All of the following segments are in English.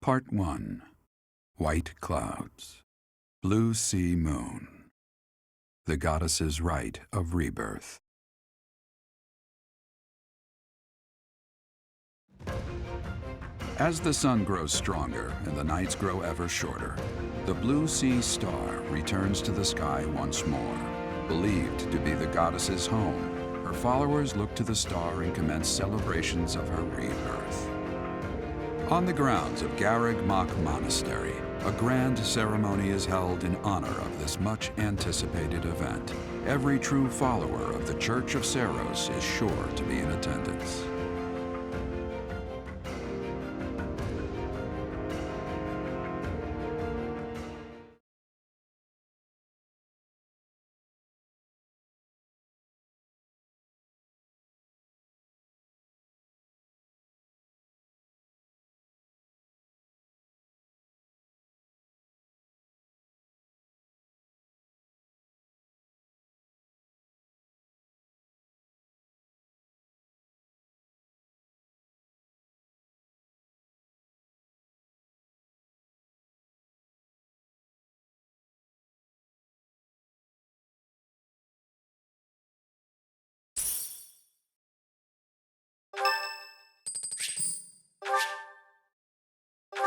Part 1. White Clouds. Blue Sea Moon. The Goddess's Rite of Rebirth. As the sun grows stronger and the nights grow ever shorter, the Blue Sea Star returns to the sky once more. Believed to be the goddess's home, her followers look to the star and commence celebrations of her rebirth. On the grounds of Garreg Mach Monastery, a grand ceremony is held in honor of this much-anticipated event. Every true follower of the Church of Seros is sure to be in attendance.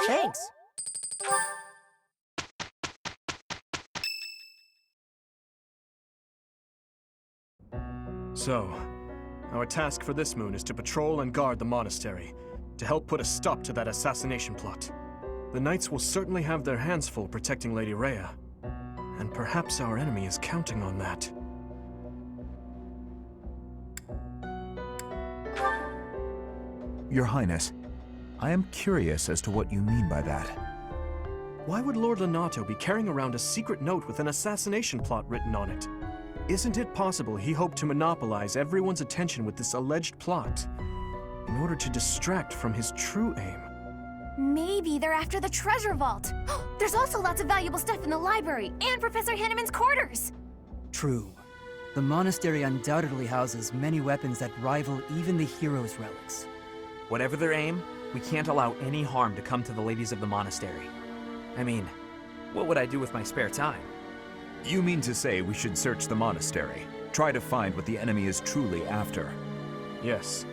Thanks. So, our task for this moon is to patrol and guard the monastery, to help put a stop to that assassination plot. The knights will certainly have their hands full protecting Lady Rhea, and perhaps our enemy is counting on that. Your Highness, I am curious as to what you mean by that. Why would Lord Lonato be carrying around a secret note with an assassination plot written on it? Isn't it possible he hoped to monopolize everyone's attention with this alleged plot in order to distract from his true aim? Maybe they're after the treasure vault. There's also lots of valuable stuff in the library and Professor Hinnemann's quarters. True. The monastery undoubtedly houses many weapons that rival even the hero's relics. Whatever their aim, we can't allow any harm to come to the ladies of the monastery. I mean, what would I do with my spare time? You mean to say we should search the monastery, try to find what the enemy is truly after? Yes.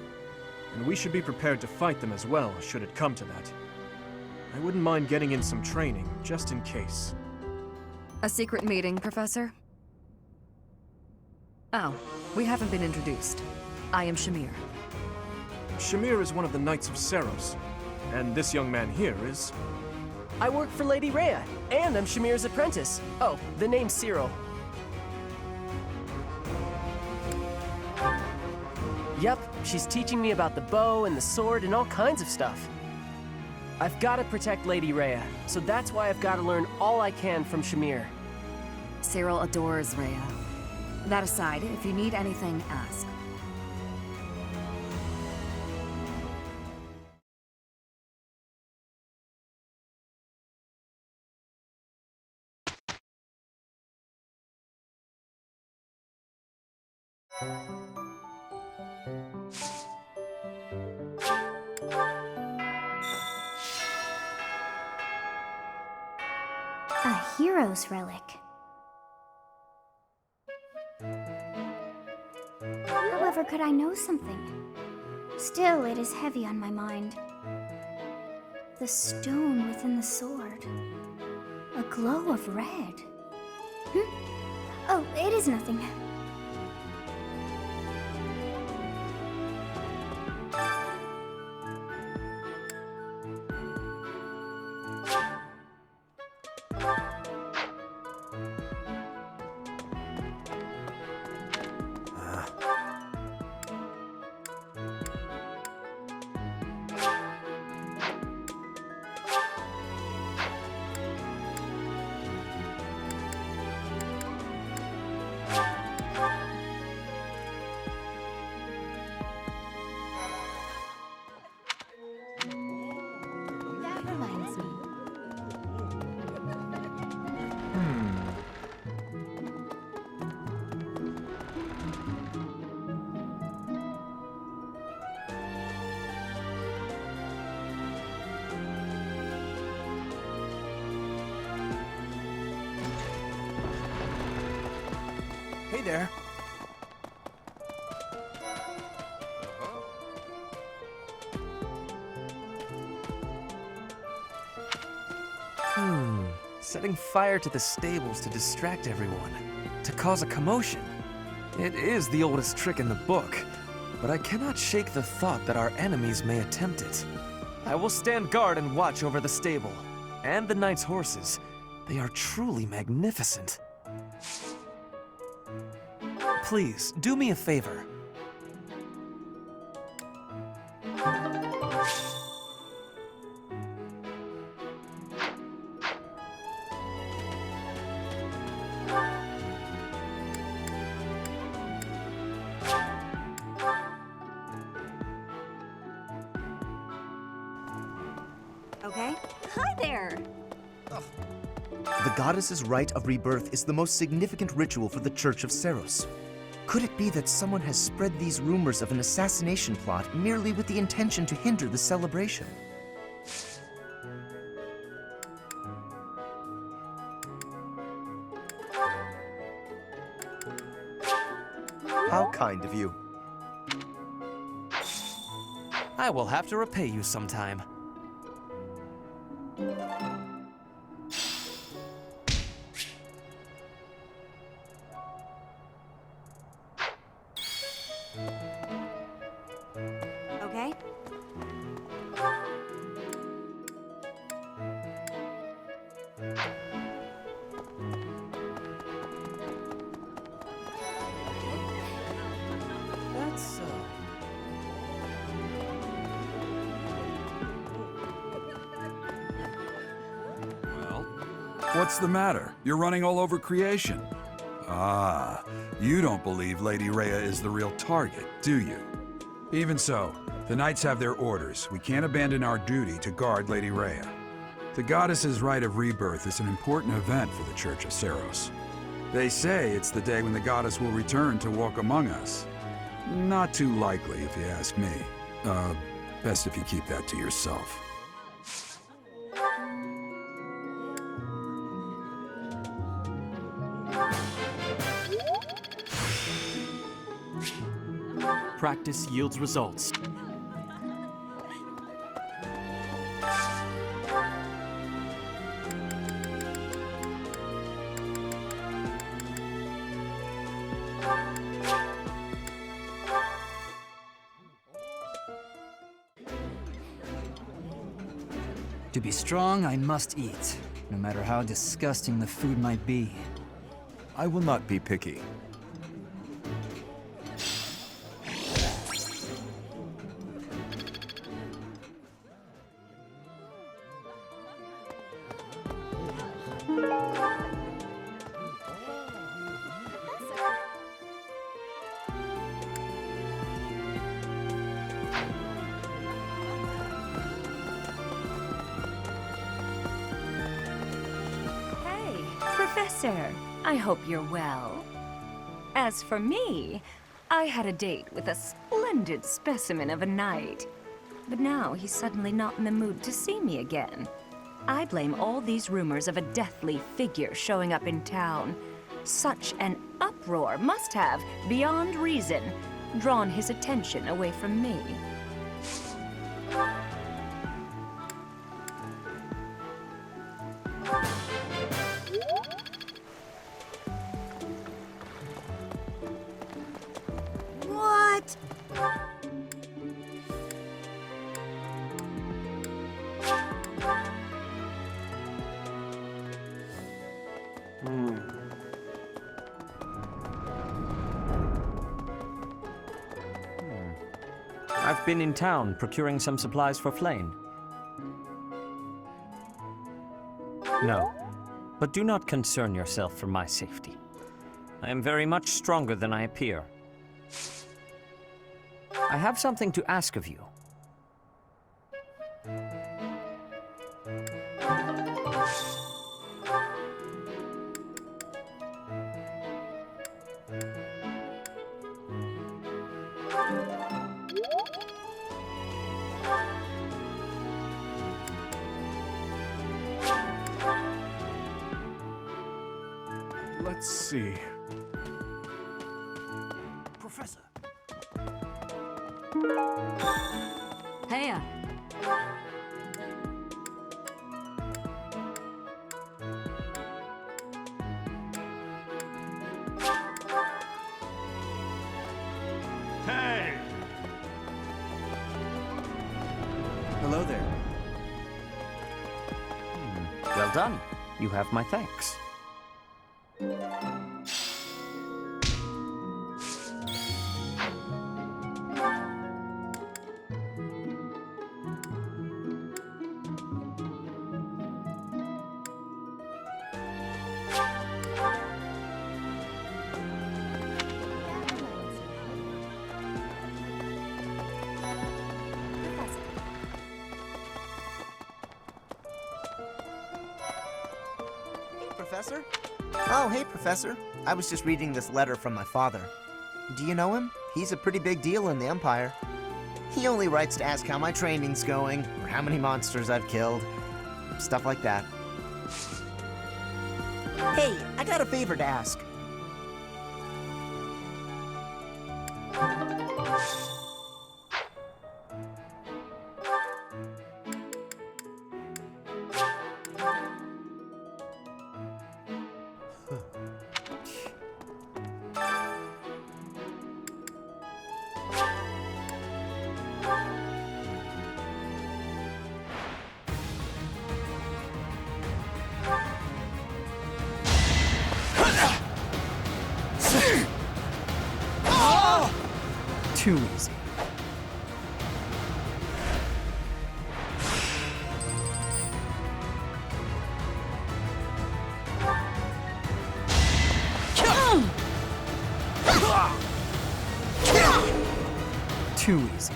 And we should be prepared to fight them as well, should it come to that. I wouldn't mind getting in some training, just in case. A secret meeting, Professor? Oh, we haven't been introduced. I am Shamir. Shamir is one of the Knights of Seros, and this young man here is... I work for Lady Rhea, and I'm Shamir's apprentice. Oh, the name's Cyril. Yep, she's teaching me about the bow and the sword and all kinds of stuff. I've got to protect Lady Rhea, so that's why I've got to learn all I can from Shamir. Cyril adores Rhea. That aside, if you need anything, ask. A hero's relic. However, could I know something? Still, it is heavy on my mind. The stone within the sword. A glow of red. Oh, it is nothing. Hey there. Setting fire to the stables to distract everyone, to cause a commotion. It is the oldest trick in the book, but I cannot shake the thought that our enemies may attempt it. I will stand guard and watch over the stable, and the knight's horses. They are truly magnificent. Please, do me a favor. Okay? Hi there! The goddess's Rite of Rebirth is the most significant ritual for the Church of Seros. Could it be that someone has spread these rumors of an assassination plot merely with the intention to hinder the celebration? How kind of you. I will have to repay you sometime. Okay? That's, Well, what's the matter? You're running all over creation. Ah, you don't believe Lady Rhea is the real target, do you? Even so, the knights have their orders. We can't abandon our duty to guard Lady Rhea. The goddess's Rite of Rebirth is an important event for the Church of Seros. They say it's the day when the goddess will return to walk among us. Not too likely, if you ask me. Best if you keep that to yourself. practice yields results. To be strong, I must eat, no matter how disgusting the food might be. I will not be picky. Professor, I hope you're well. As for me, I had a date with a splendid specimen of a knight. But now he's suddenly not in the mood to see me again. I blame all these rumors of a deathly figure showing up in town. Such an uproar must have, beyond reason, drawn his attention away from me. What? I've been in town procuring some supplies for Flame. No, but do not concern yourself for my safety. I am very much stronger than I appear. I have something to ask of you. Let's see. Heya. Hey! Hello there. Well done. You have my thanks. Professor? Oh, hey, Professor. I was just reading this letter from my father. Do you know him? He's a pretty big deal in the Empire. He only writes to ask how my training's going, or how many monsters I've killed. Stuff like that. Hey, I got a favor to ask. Too easy. Too easy.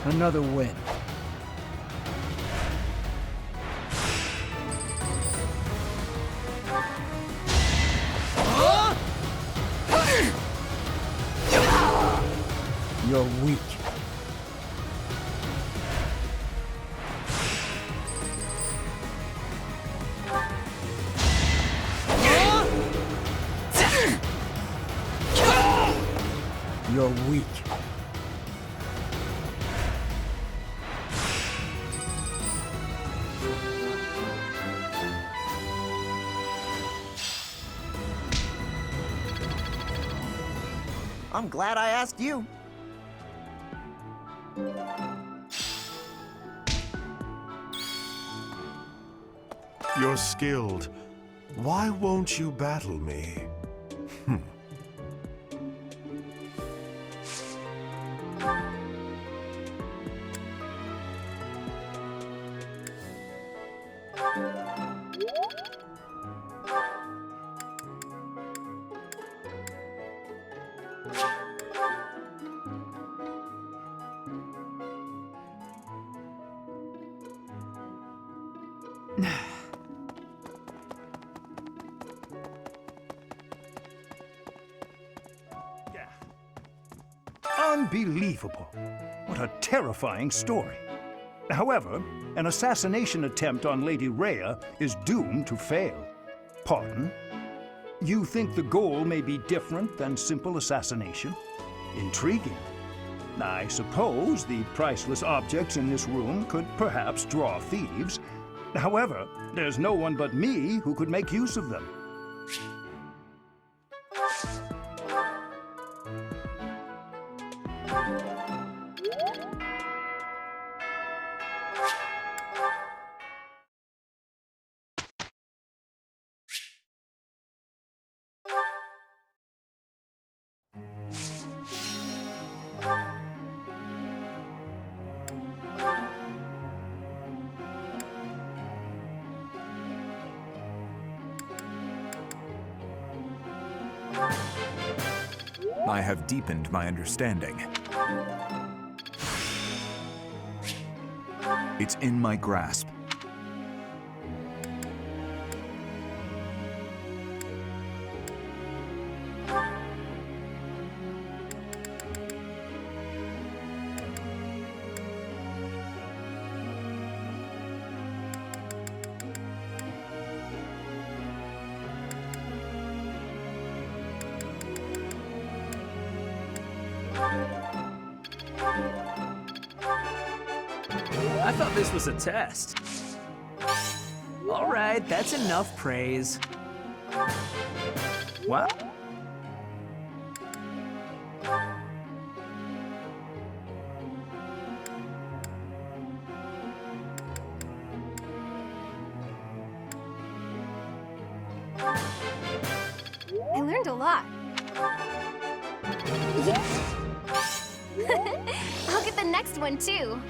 Another win. You're weak. You're weak. I'm glad I asked you. You're skilled. Why won't you battle me? Unbelievable. What a terrifying story. However, an assassination attempt on Lady Rhea is doomed to fail. Pardon? You think the goal may be different than simple assassination? Intriguing. I suppose the priceless objects in this room could perhaps draw thieves. However, there's no one but me who could make use of them. I have deepened my understanding. It's in my grasp. I thought this was a test. All right, that's enough praise. What? I learned a lot. I'll get the next one too.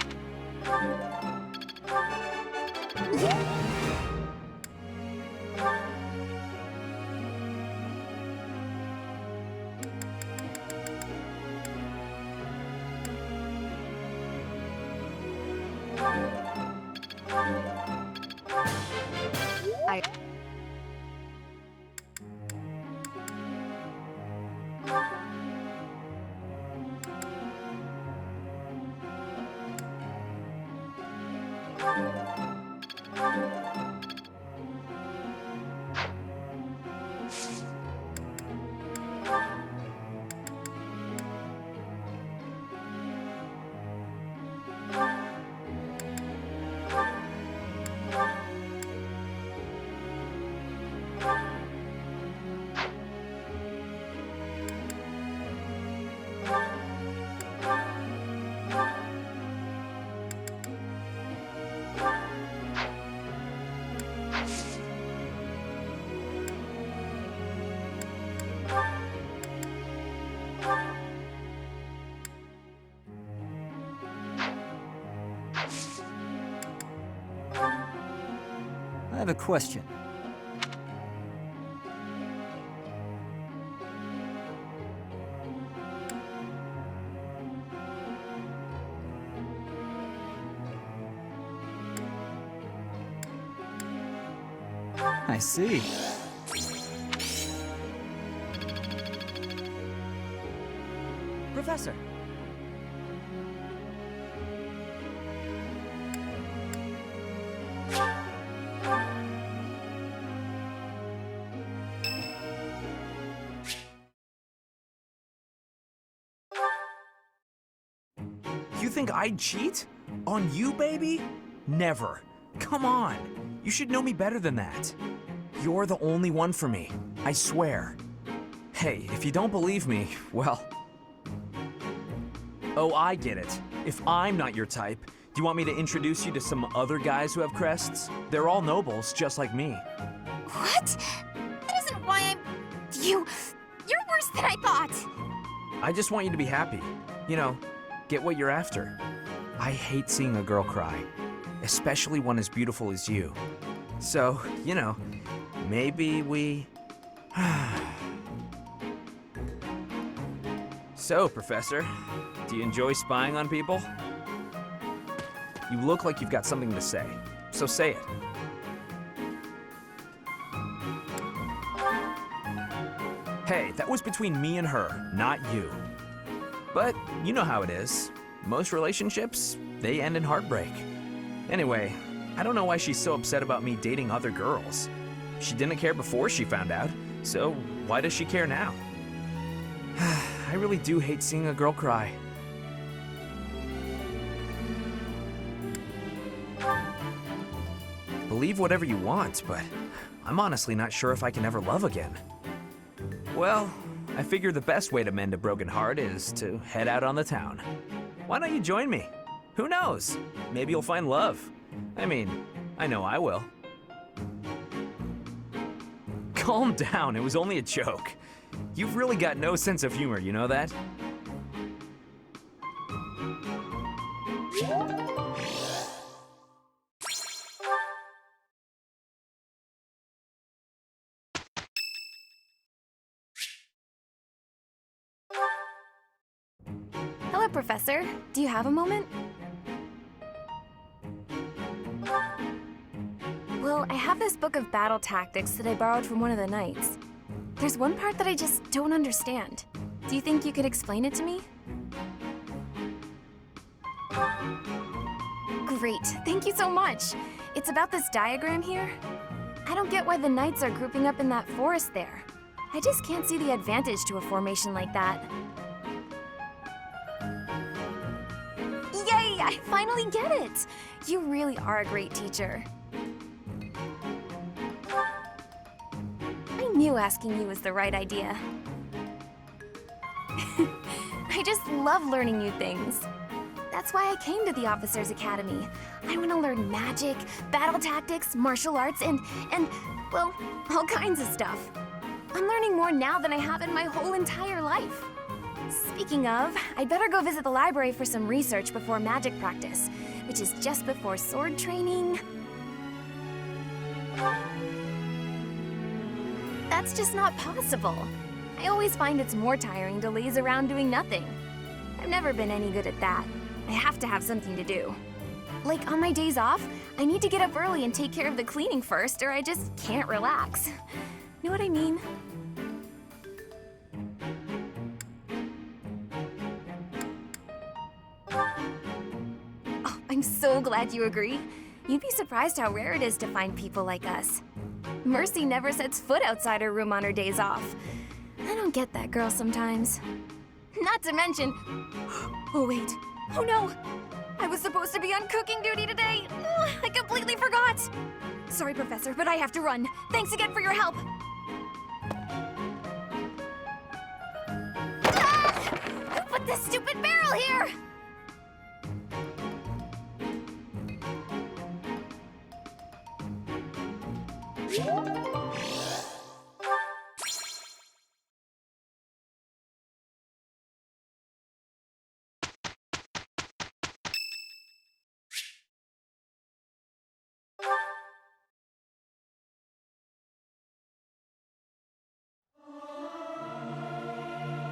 I have a question. I see. Professor. You think I'd cheat? On you, baby? Never. Come on. You should know me better than that. You're the only one for me. I swear. Hey, if you don't believe me, well... Oh, I get it. If I'm not your type, do you want me to introduce you to some other guys who have crests? They're all nobles, just like me. What? That isn't why I'm... You're worse than I thought. I just want you to be happy. You know, get what you're after. I hate seeing a girl cry, especially one as beautiful as you. So, you know, maybe we... So, Professor, do you enjoy spying on people? You look like you've got something to say, so say it. Hey, that was between me and her, not you. But you know how it is. Most relationships, they end in heartbreak. Anyway, I don't know why she's so upset about me dating other girls. She didn't care before she found out, so why does she care now? I really do hate seeing a girl cry. Believe whatever you want, but I'm honestly not sure if I can ever love again. Well, I figure the best way to mend a broken heart is to head out on the town. Why don't you join me? Who knows? Maybe you'll find love. I mean, I know I will. Calm down, it was only a joke. You've really got no sense of humor, you know that? Hello, Professor. Do you have a moment? Well, I have this book of battle tactics that I borrowed from one of the knights. There's one part that I just don't understand. Do you think you could explain it to me? Great, thank you so much. It's about this diagram here. I don't get why the knights are grouping up in that forest there. I just can't see the advantage to a formation like that. Yay! I finally get it! You really are a great teacher. I knew asking you was the right idea. I just love learning new things. That's why I came to the Officers Academy. I want to learn magic, battle tactics, martial arts, and, well, all kinds of stuff. I'm learning more now than I have in my whole entire life. Speaking of, I'd better go visit the library for some research before magic practice, which is just before sword training. That's just not possible. I always find it's more tiring to laze around doing nothing. I've never been any good at that. I have to have something to do. Like on my days off, I need to get up early and take care of the cleaning first, or I just can't relax. Know what I mean? Oh, I'm so glad you agree. You'd be surprised how rare it is to find people like us. Mercy never sets foot outside her room on her days off. I don't get that girl sometimes. Not to mention... Oh wait, oh no! I was supposed to be on cooking duty today! I completely forgot! Sorry, Professor, but I have to run. Thanks again for your help! Ah! Who put this stupid barrel here?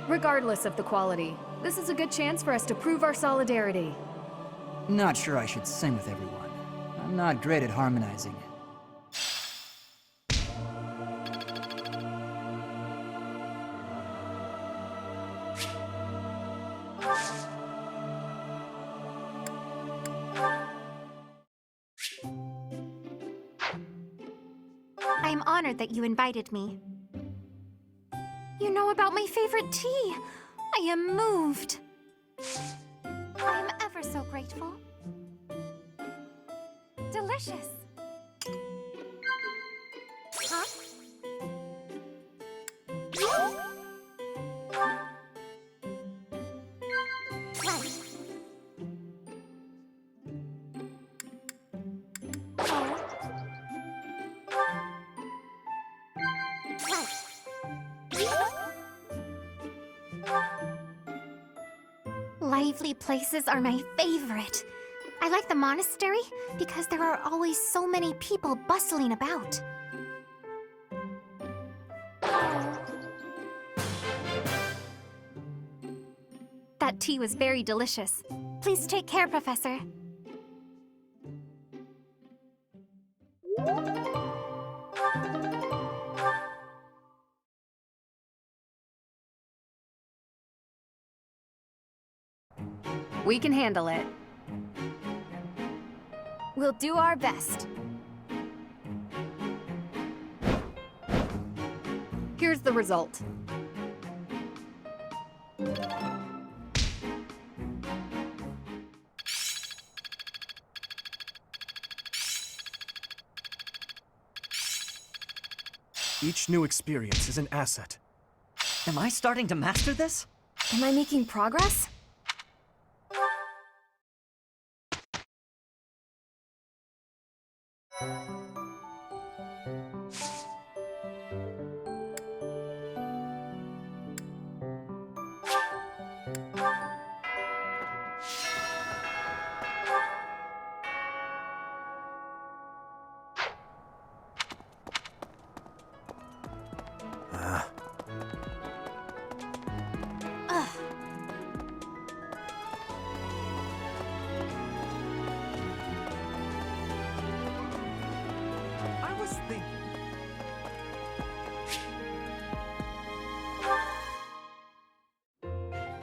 Regardless of the quality, this is a good chance for us to prove our solidarity. Not sure I should sing with everyone. I'm not great at harmonizing. I'm honored that you invited me. You know about my favorite tea. I am moved. I am ever so grateful. Delicious. Huh? Lively places are my favorite. I like the monastery because there are always so many people bustling about. That tea was very delicious. Please take care, Professor. We can handle it. We'll do our best. Here's the result. Each new experience is an asset. Am I starting to master this? Am I making progress?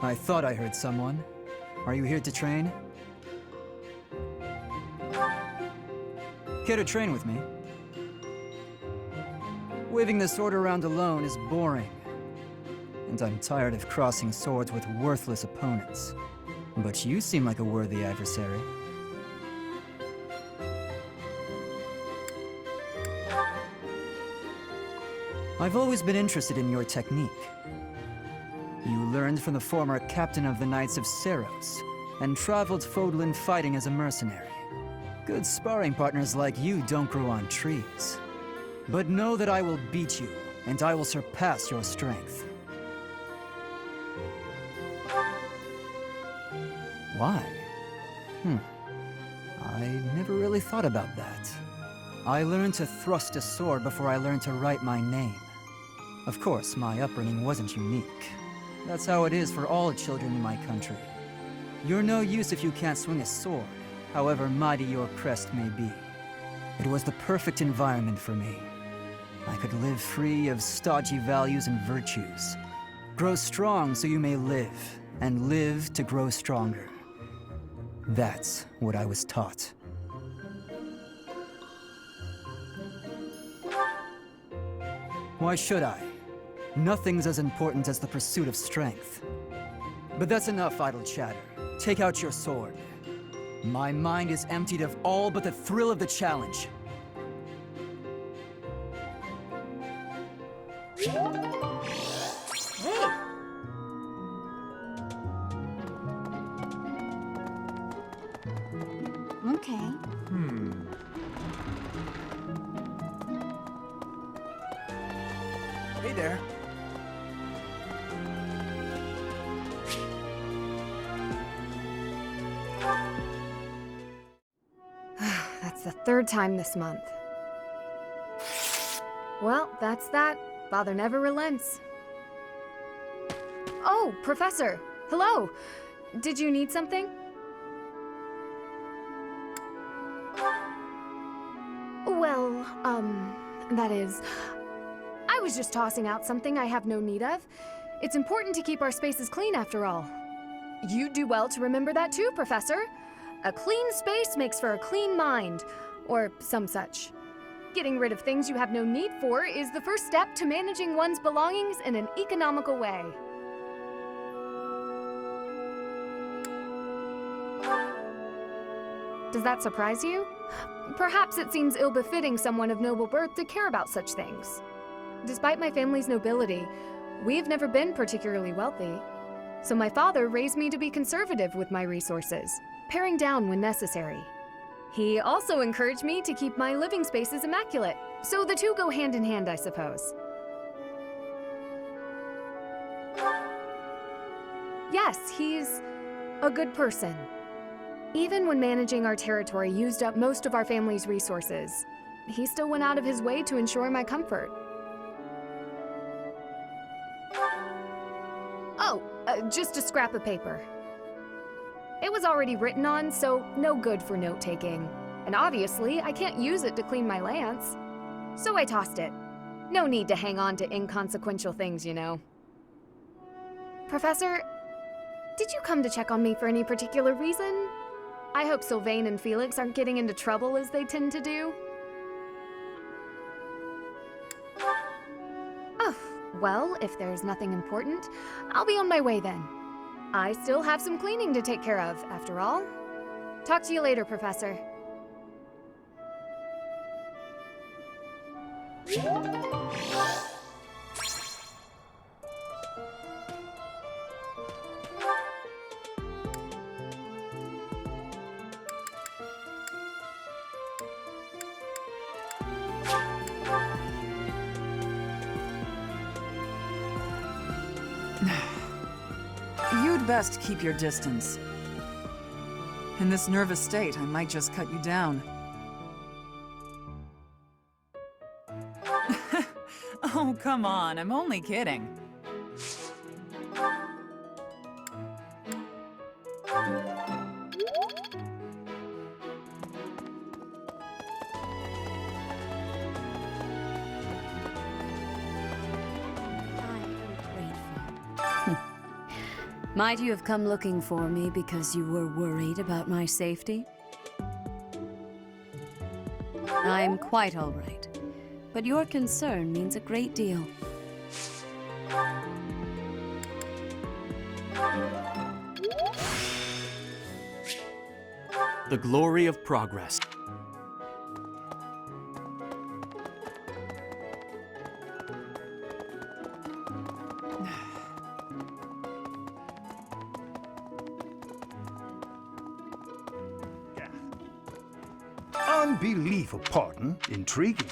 I thought I heard someone. Are you here to train? Care to train with me? Waving the sword around alone is boring. And I'm tired of crossing swords with worthless opponents. But you seem like a worthy adversary. I've always been interested in your technique. You learned from the former captain of the Knights of Seros, and traveled Fodlan fighting as a mercenary. Good sparring partners like you don't grow on trees. But know that I will beat you, and I will surpass your strength. Why? I never really thought about that. I learned to thrust a sword before I learned to write my name. Of course, my upbringing wasn't unique. That's how it is for all children in my country. You're no use if you can't swing a sword, however mighty your crest may be. It was the perfect environment for me. I could live free of stodgy values and virtues. Grow strong so you may live, and live to grow stronger. That's what I was taught. Why should I? Nothing's as important as the pursuit of strength. But that's enough idle chatter. Take out your sword. My mind is emptied of all but the thrill of the challenge. Hey! Okay. Hey there. That's the third time this month. Well, that's that. Father never relents. Oh, Professor! Hello! Did you need something? Well, that is... I was just tossing out something I have no need of. It's important to keep our spaces clean after all. You'd do well to remember that too, Professor. A clean space makes for a clean mind, or some such. Getting rid of things you have no need for is the first step to managing one's belongings in an economical way. Does that surprise you? Perhaps it seems ill-befitting someone of noble birth to care about such things. Despite my family's nobility, we've never been particularly wealthy. So my father raised me to be conservative with my resources, paring down when necessary. He also encouraged me to keep my living spaces immaculate, so the two go hand in hand, I suppose. Yes, he's a good person. Even when managing our territory used up most of our family's resources, he still went out of his way to ensure my comfort. Oh, just a scrap of paper. It was already written on, so no good for note-taking. And obviously, I can't use it to clean my lance. So I tossed it. No need to hang on to inconsequential things, you know. Professor, did you come to check on me for any particular reason? I hope Sylvain and Felix aren't getting into trouble as they tend to do. Oh, well, if there's nothing important, I'll be on my way then. I still have some cleaning to take care of, after all. Talk to you later, Professor. You'd best keep your distance. In this nervous state, I might just cut you down. Oh, come on, I'm only kidding. Might you have come looking for me because you were worried about my safety? I'm quite all right, but your concern means a great deal. The glory of progress. Unbelievable, pardon. Intriguing.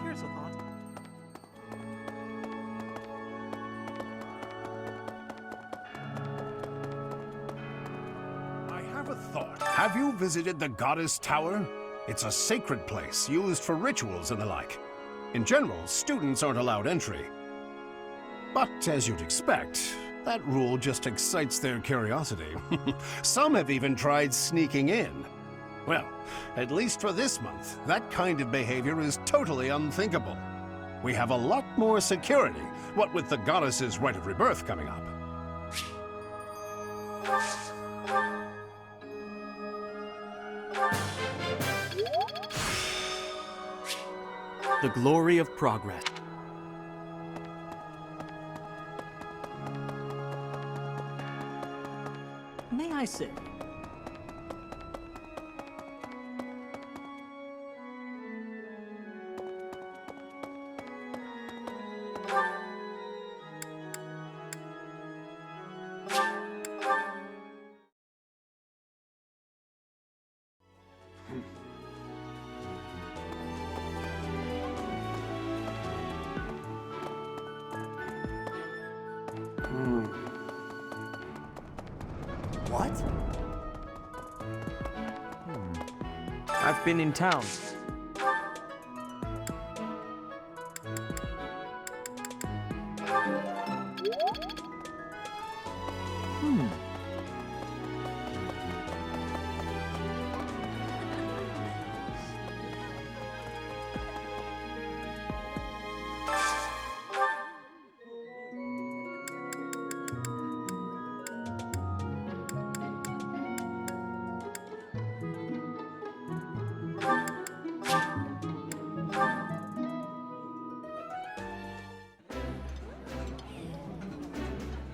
Here's a thought. I have a thought. Have you visited the Goddess Tower? It's a sacred place used for rituals and the like. In general, students aren't allowed entry. But as you'd expect, that rule just excites their curiosity. Some have even tried sneaking in. Well, at least for this month, that kind of behavior is totally unthinkable. We have a lot more security, what with the Goddess's Rite of Rebirth coming up. The glory of progress. May I sit? What? I've been in town.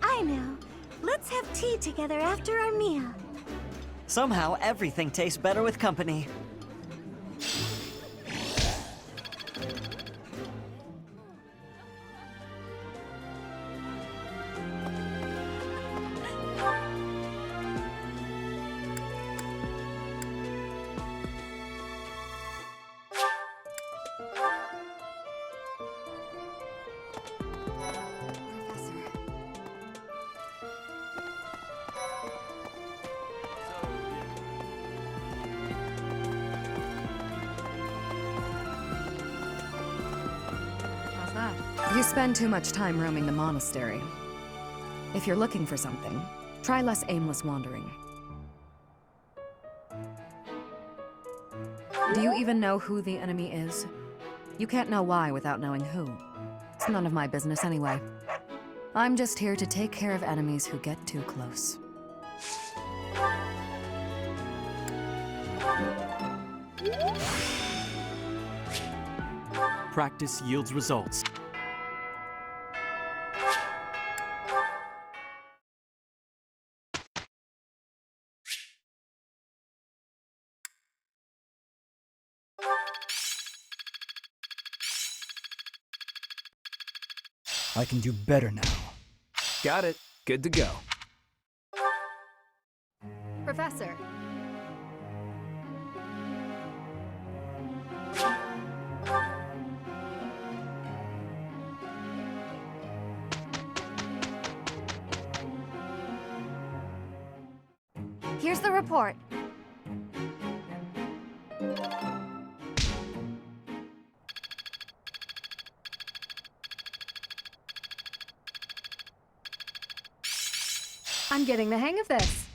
I know. Let's have tea together after our meal. Somehow, everything tastes better with company. How's that? You spend too much time roaming the monastery. If you're looking for something, try less aimless wandering. Do you even know who the enemy is? You can't know why without knowing who. It's none of my business anyway. I'm just here to take care of enemies who get too close. Practice yields results. I can do better now. Got it. Good to go. Professor. Here's the report. I'm getting the hang of this.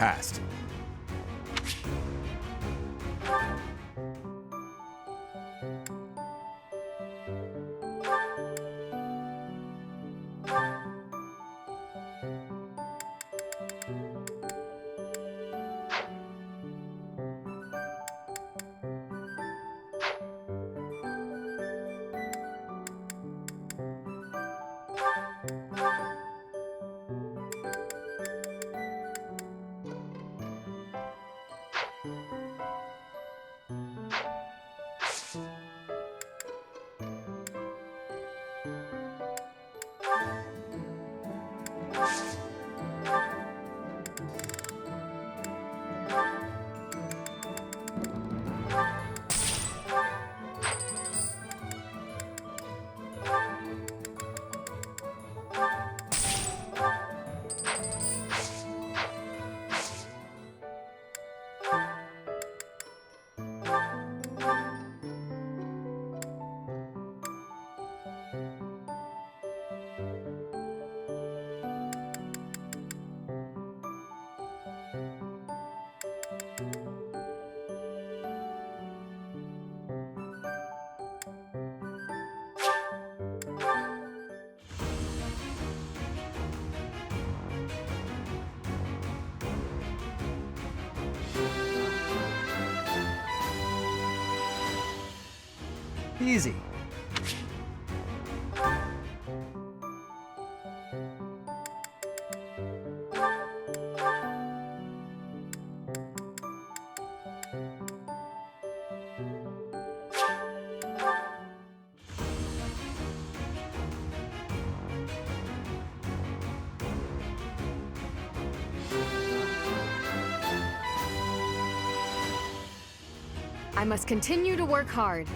past. Easy. I must continue to work hard.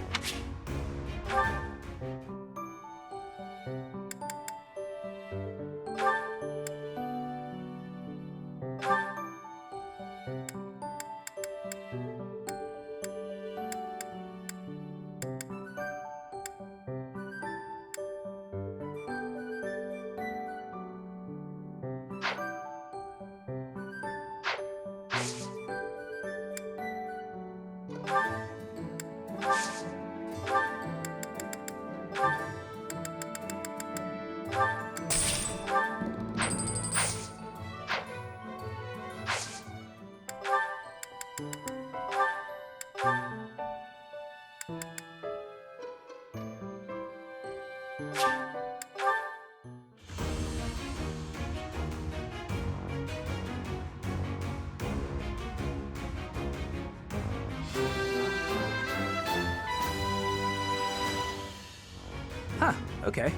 Huh, okay.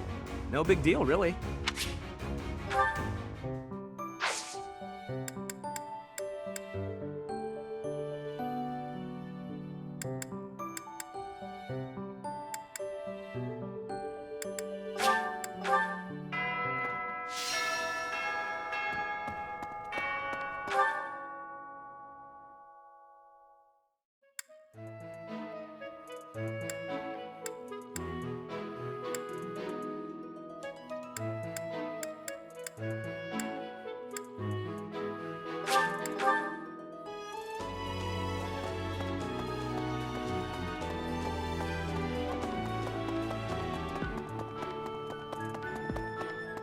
No big deal, really.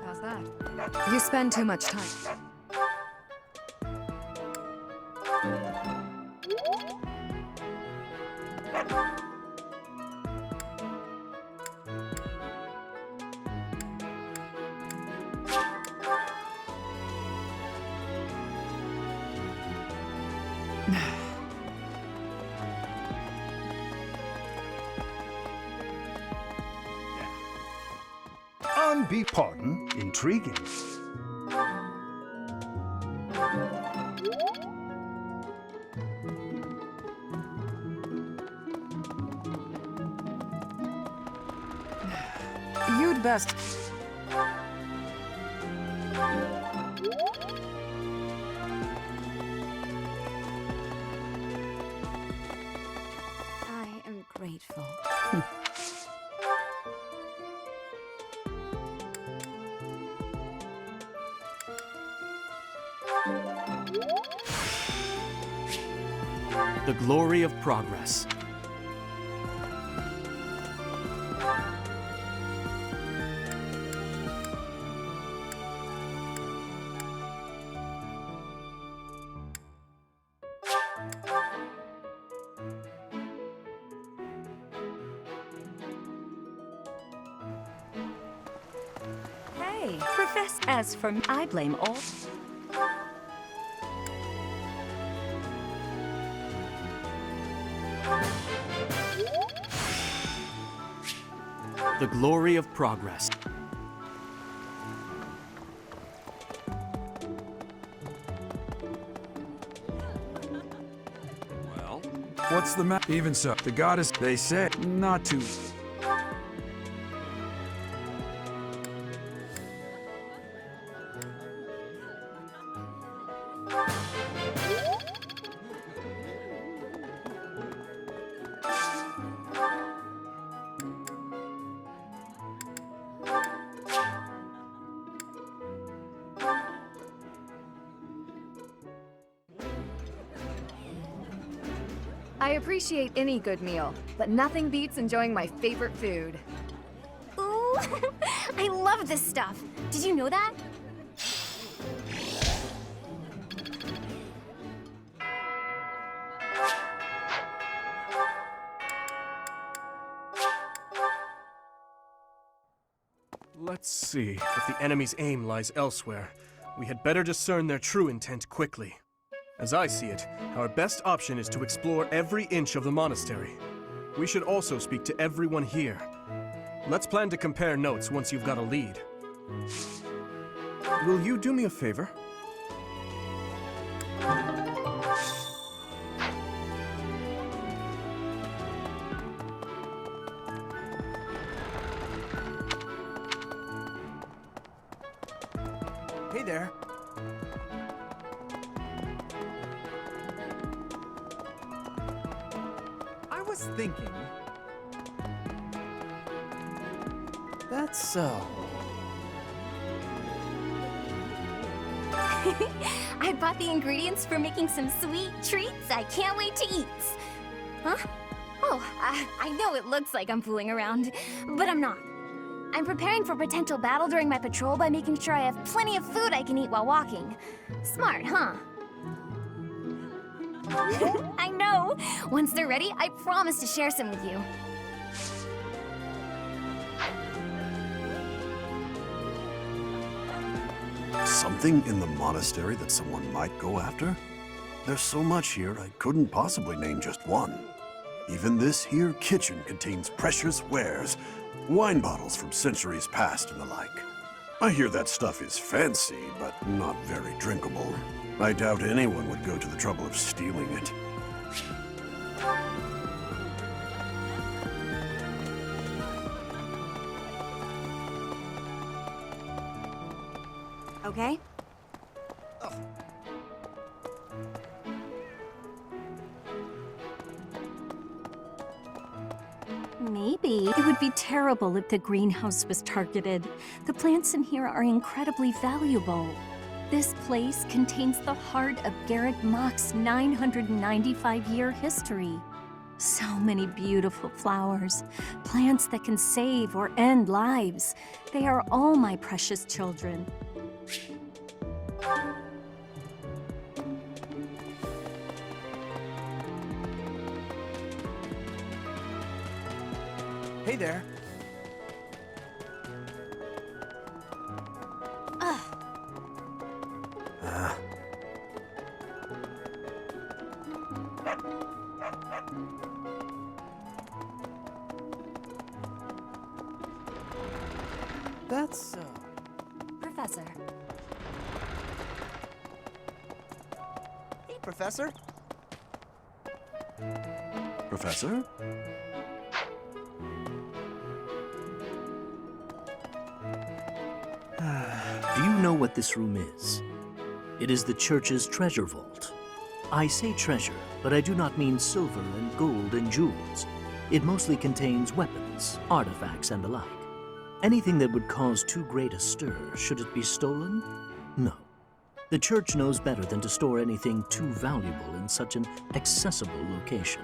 How's that? You spend too much time. Pardon, intriguing. You'd best... I am grateful. The glory of progress. Hey, Professor. As for me, I blame all. The glory of progress. Well, what's the matter? Even so, the goddess, they say, not to... I appreciate any good meal, but nothing beats enjoying my favorite food. Ooh, I love this stuff. Did you know that? Let's see. If the enemy's aim lies elsewhere, we had better discern their true intent quickly. As I see it, our best option is to explore every inch of the monastery. We should also speak to everyone here. Let's plan to compare notes once you've got a lead. Will you do me a favor? Hey there. I was thinking... That's so. I bought the ingredients for making some sweet treats I can't wait to eat. Huh? Oh, I know it looks like I'm fooling around, but I'm not. I'm preparing for potential battle during my patrol by making sure I have plenty of food I can eat while walking. Smart, huh? I know! Once they're ready, I promise to share some with you. Something in the monastery that someone might go after? There's so much here, I couldn't possibly name just one. Even this here kitchen contains precious wares, wine bottles from centuries past and the like. I hear that stuff is fancy, but not very drinkable. I doubt anyone would go to the trouble of stealing it. Okay? Maybe. It would be terrible if the greenhouse was targeted. The plants in here are incredibly valuable. This place contains the heart of Garrett Mock's 995-year history. So many beautiful flowers, plants that can save or end lives. They are all my precious children. Hey there. That's so. Professor. Hey, Professor. Professor? Do you know what this room is? It is the church's treasure vault. I say treasure, but I do not mean silver and gold and jewels. It mostly contains weapons, artifacts, and the like. Anything that would cause too great a stir, should it be stolen? No. The church knows better than to store anything too valuable in such an accessible location.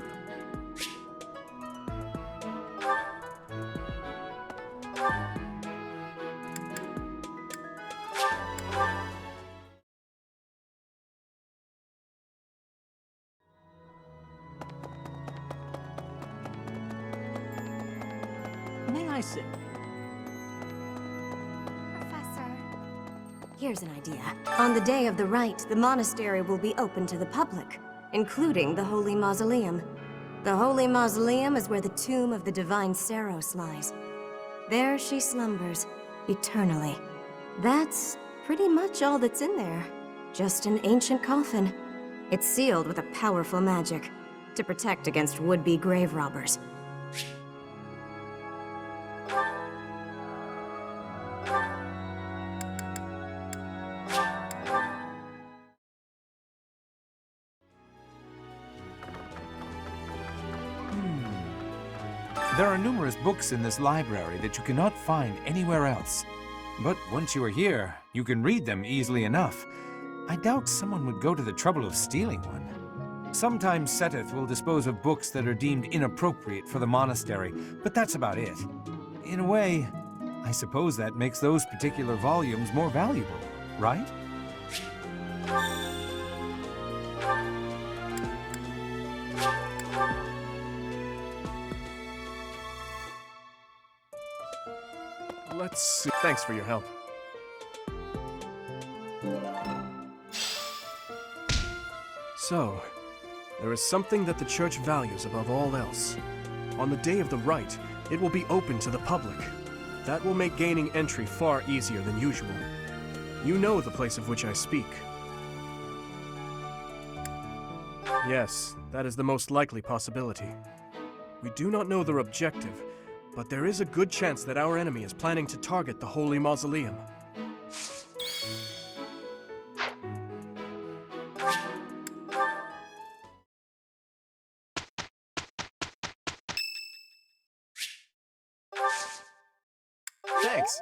May I sit? Here's an idea. On the day of the rite, the monastery will be open to the public, including the Holy Mausoleum. The Holy Mausoleum is where the tomb of the divine Saros lies. There she slumbers, eternally. That's pretty much all that's in there. Just an ancient coffin. It's sealed with a powerful magic to protect against would-be grave robbers. There are numerous books in this library that you cannot find anywhere else. But once you are here, you can read them easily enough. I doubt someone would go to the trouble of stealing one. Sometimes Seteth will dispose of books that are deemed inappropriate for the monastery, but that's about it. In a way, I suppose that makes those particular volumes more valuable, right? Let's see. Thanks for your help. So, there is something that the church values above all else. On the day of the rite, it will be open to the public. That will make gaining entry far easier than usual. You know the place of which I speak. Yes, that is the most likely possibility. We do not know their objective, but there is a good chance that our enemy is planning to target the Holy Mausoleum. Thanks.